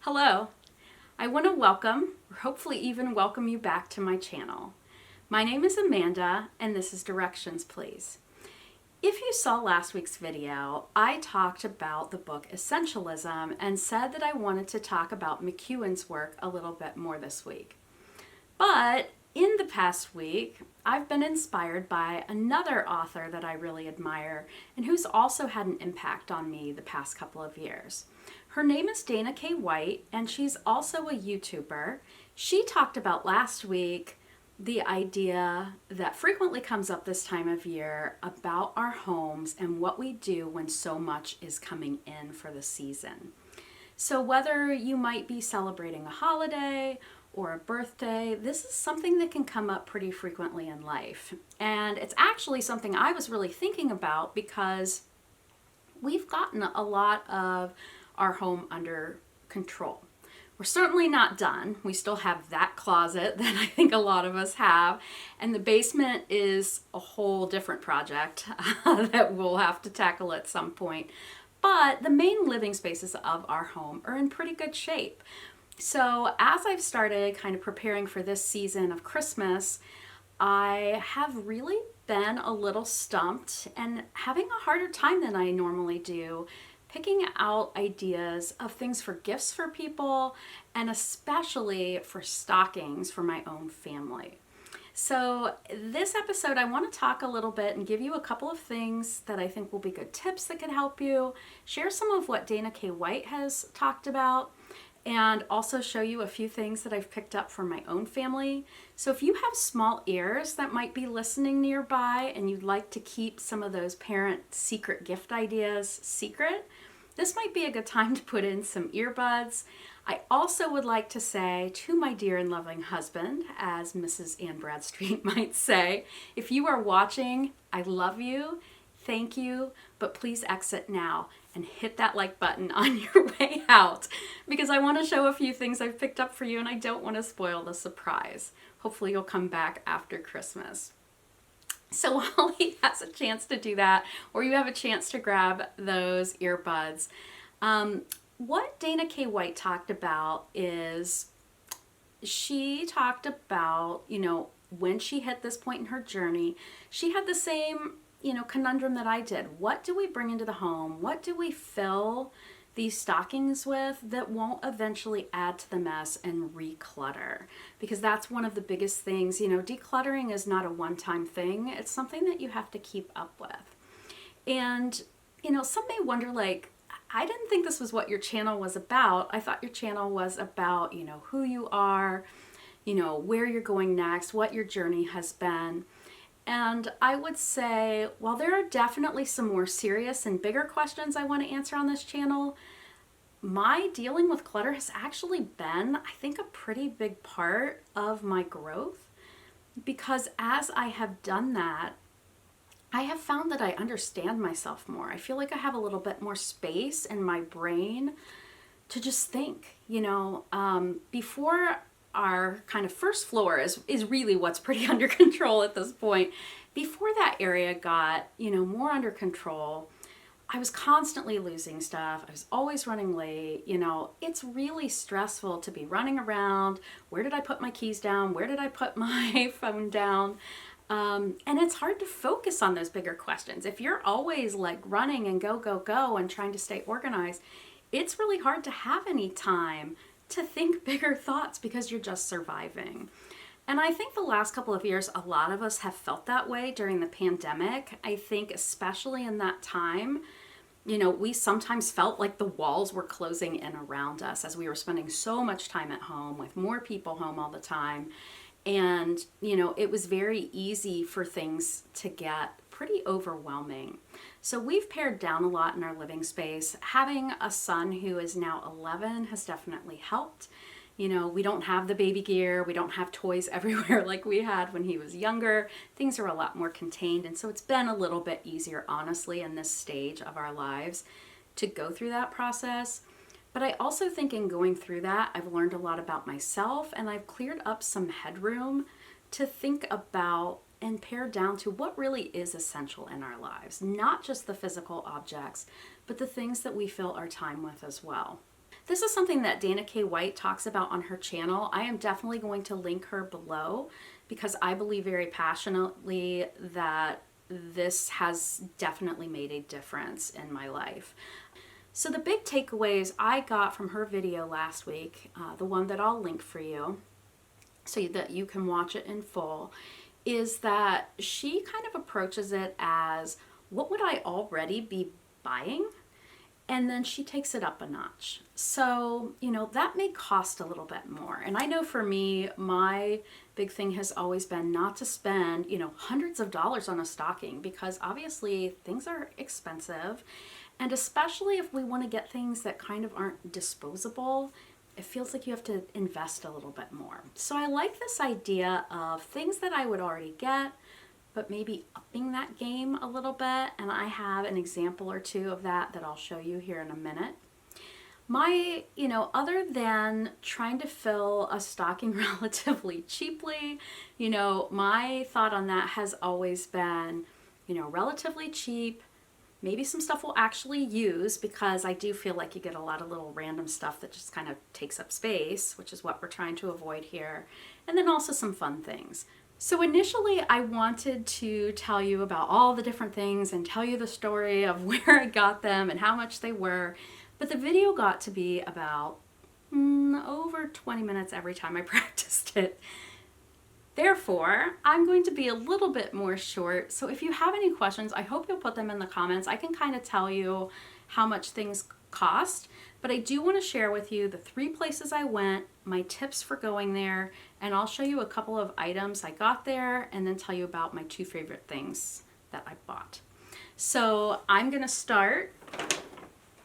Hello, I want to welcome, or hopefully even welcome you back to my channel. My name is Amanda and this is Directions Please. If you saw last week's video, I talked about the book Essentialism and said that I wanted to talk about McEwen's work a little bit more this week. But in the past week, I've been inspired by another author that I really admire and who's also had an impact on me the past couple of years. Her name is Dana K. White, and she's also a YouTuber. She talked about last week the idea that frequently comes up this time of year about our homes and what we do when so much is coming in for the season. So whether you might be celebrating a holiday or a birthday, this is something that can come up pretty frequently in life. And it's actually something I was really thinking about because we've gotten a lot of our home under control. We're certainly not done. We still have that closet that I think a lot of us have. And the basement is a whole different project that we'll have to tackle at some point. But the main living spaces of our home are in pretty good shape. So as I've started kind of preparing for this season of Christmas, I have really been a little stumped and having a harder time than I normally do picking out ideas of things for gifts for people and especially for stockings for my own family. So this episode, I want to talk a little bit and give you a couple of things that I think will be good tips that can help you, share some of what Dana K. White has talked about, and also show you a few things that I've picked up for my own family. So if you have small ears that might be listening nearby and you'd like to keep some of those parent secret gift ideas secret, this might be a good time to put in some earbuds. I also would like to say to my dear and loving husband, as Mrs. Ann Bradstreet might say, if you are watching, I love you, thank you, but please exit now and hit that like button on your way out because I want to show a few things I've picked up for you and I don't want to spoil the surprise. Hopefully you'll come back after Christmas. So while he has a chance to do that, or you have a chance to grab those earbuds, what Dana K. White talked about is she talked about, when she hit this point in her journey, she had the same, conundrum that I did. What do we bring into the home? What do we fill these stockings with that won't eventually add to the mess and reclutter? Because that's one of the biggest things. Decluttering is not a one-time thing. It's something that you have to keep up with. And, some may wonder, I didn't think this was what your channel was about. I thought your channel was about, who you are, where you're going next, what your journey has been. And I would say, while there are definitely some more serious and bigger questions I want to answer on this channel, my dealing with clutter has actually been, I think, a pretty big part of my growth. Because as I have done that, I have found that I understand myself more. I feel like I have a little bit more space in my brain to just think. Before our kind of first floor is really what's pretty under control at this point. Before that area got, more under control, I was constantly losing stuff. I was always running late. It's really stressful to be running around. Where did I put my keys down? Where did I put my phone down? And it's hard to focus on those bigger questions. If you're always running and go, go, go and trying to stay organized, it's really hard to have any time to think bigger thoughts because you're just surviving. And I think the last couple of years, a lot of us have felt that way during the pandemic. I think especially in that time, we sometimes felt like the walls were closing in around us as we were spending so much time at home with more people home all the time. And, it was very easy for things to get pretty overwhelming. So we've pared down a lot in our living space. Having a son who is now 11 has definitely helped. We don't have the baby gear. We don't have toys everywhere like we had when he was younger. Things are a lot more contained. And so it's been a little bit easier, honestly, in this stage of our lives to go through that process. But I also think in going through that, I've learned a lot about myself and I've cleared up some headroom to think about and pare down to what really is essential in our lives. Not just the physical objects, but the things that we fill our time with as well. This is something that Dana K. White talks about on her channel. I am definitely going to link her below because I believe very passionately that this has definitely made a difference in my life. So the big takeaways I got from her video last week, the one that I'll link for you so that you can watch it in full, is that she kind of approaches it as, what would I already be buying? And then she takes it up a notch. So, you know, that may cost a little bit more. And I know for me, my big thing has always been not to spend, you know, hundreds of dollars on a stocking, because obviously things are expensive. And especially if we want to get things that kind of aren't disposable, it feels like you have to invest a little bit more. So I like this idea of things that I would already get, but maybe upping that game a little bit. And I have an example or two of that I'll show you here in a minute. My, you know, other than trying to fill a stocking relatively cheaply, you know, my thought on that has always been, you know, relatively cheap. Maybe some stuff we'll actually use, because I do feel like you get a lot of little random stuff that just kind of takes up space, which is what we're trying to avoid here. And then also some fun things. So initially I wanted to tell you about all the different things and tell you the story of where I got them and how much they were, but the video got to be about over 20 minutes every time I practiced it. Therefore, I'm going to be a little bit more short. So if you have any questions, I hope you'll put them in the comments. I can kind of tell you how much things cost, but I do want to share with you the 3 places I went, my tips for going there, and I'll show you a couple of items I got there and then tell you about my 2 favorite things that I bought. So I'm going to start.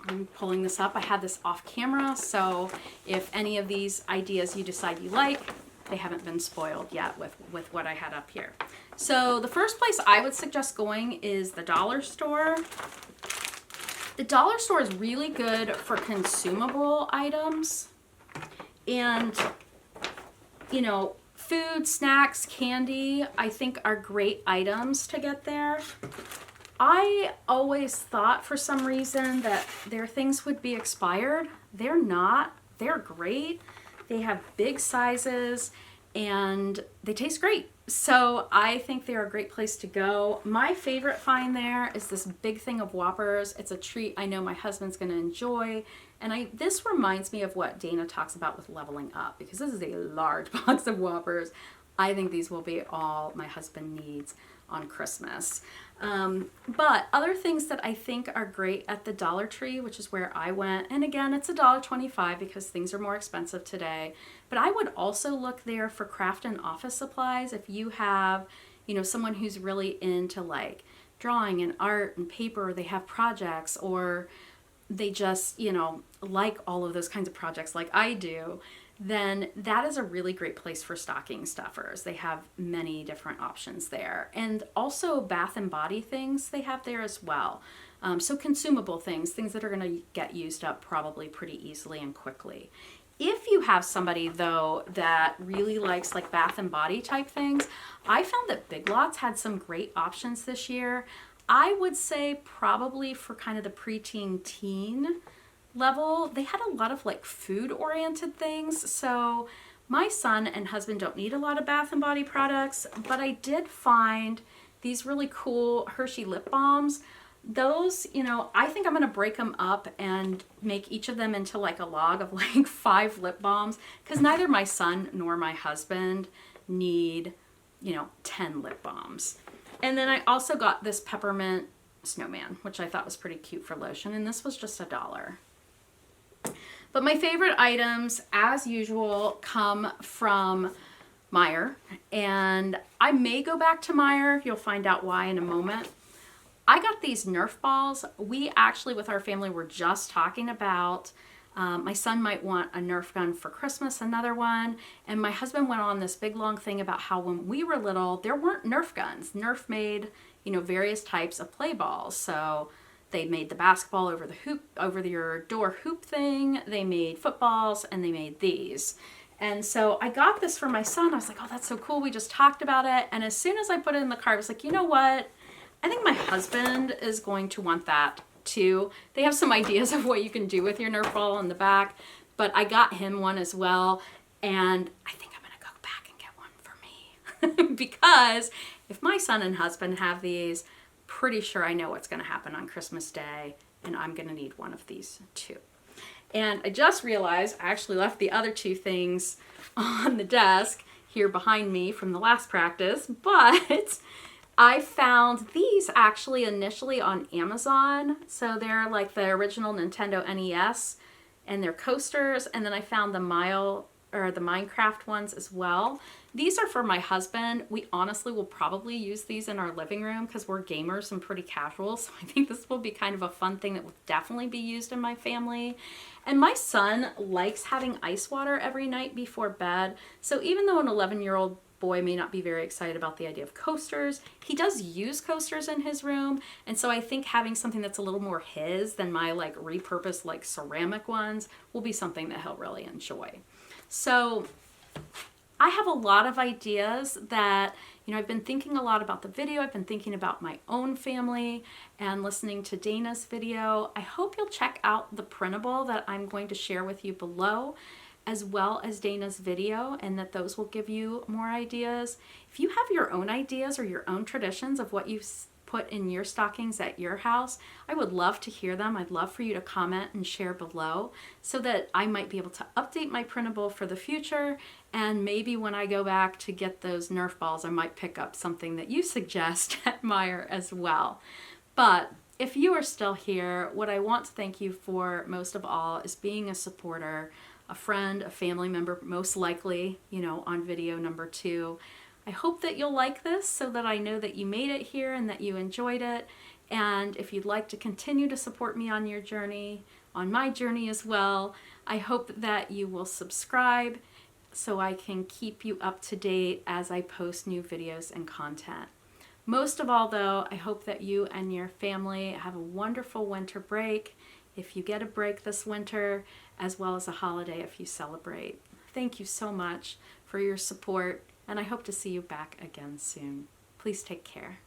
I'm pulling this up. I had this off camera, so if any of these ideas you decide you like, they haven't been spoiled yet with what I had up here. So the first place I would suggest going is the dollar store. The dollar store is really good for consumable items, and, you know, food, snacks, candy, I think are great items to get there. I always thought for some reason that their things would be expired. They're not. They're great. They have big sizes and they taste great. So I think they're a great place to go. My favorite find there is this big thing of Whoppers. It's a treat I know my husband's gonna enjoy. And this reminds me of what Dana talks about with leveling up, because this is a large box of Whoppers. I think these will be all my husband needs on Christmas. But other things that I think are great at the Dollar Tree, which is where I went, and again, it's $1.25 because things are more expensive today, but I would also look there for craft and office supplies. If you have, you know, someone who's really into like drawing and art and paper, they have projects, or they just, you know, like all of those kinds of projects like I do, then that is a really great place for stocking stuffers. They have many different options there. And also Bath and Body things they have there as well. So consumable things that are gonna get used up probably pretty easily and quickly. If you have somebody though that really likes like Bath and Body type things, I found that Big Lots had some great options this year. I would say probably for kind of the preteen teen level, they had a lot of like food oriented things. So my son and husband don't need a lot of Bath and Body products, but I did find these really cool Hershey lip balms. Those, you know, I think I'm gonna break them up and make each of them into like a log of like 5 lip balms, because neither my son nor my husband need, you know, 10 lip balms. And then I also got this peppermint snowman, which I thought was pretty cute for lotion, and this was just $1. But my favorite items, as usual, come from Meijer, and I may go back to Meijer. You'll find out why in a moment. I got these Nerf balls. We actually, with our family, were just talking about my son might want a Nerf gun for Christmas, another one, and my husband went on this big long thing about how when we were little, there weren't Nerf guns. Nerf made, you know, various types of play balls. So they made the basketball over the hoop, over your door hoop thing. They made footballs, and they made these. And so I got this for my son. I was like, oh, that's so cool. We just talked about it. And as soon as I put it in the car, I was like, you know what? I think my husband is going to want that too. They have some ideas of what you can do with your Nerf ball in the back, but I got him one as well, and I think I'm gonna go back and get one for me. Because if my son and husband have these, pretty sure I know what's gonna happen on Christmas Day, and I'm gonna need one of these too. And I just realized I actually left the other two things on the desk here behind me from the last practice, but I found these actually initially on Amazon. So they're like the original Nintendo NES, and they're coasters, and then I found the Minecraft ones as well. These are for my husband. We honestly will probably use these in our living room because we're gamers and pretty casual, so I think this will be kind of a fun thing that will definitely be used in my family. And my son likes having ice water every night before bed, so even though an 11-year-old boy may not be very excited about the idea of coasters, he does use coasters in his room, and so I think having something that's a little more his than my like repurposed like ceramic ones will be something that he'll really enjoy. So I have a lot of ideas that, you know, I've been thinking a lot about the video. I've been thinking about my own family and listening to Dana's video. I hope you'll check out the printable that I'm going to share with you below, as well as Dana's video, and that those will give you more ideas. If you have your own ideas or your own traditions of what you've put in your stockings at your house, I would love to hear them. I'd love for you to comment and share below so that I might be able to update my printable for the future, and maybe when I go back to get those Nerf balls, I might pick up something that you suggest at Meijer as well. But if you are still here, what I want to thank you for most of all is being a supporter, a friend, a family member, most likely, you know, on video number 2. I hope that you'll like this so that I know that you made it here and that you enjoyed it. And if you'd like to continue to support me on your journey, on my journey as well, I hope that you will subscribe so I can keep you up to date as I post new videos and content. Most of all though, I hope that you and your family have a wonderful winter break, if you get a break this winter, as well as a holiday if you celebrate. Thank you so much for your support, and I hope to see you back again soon. Please take care.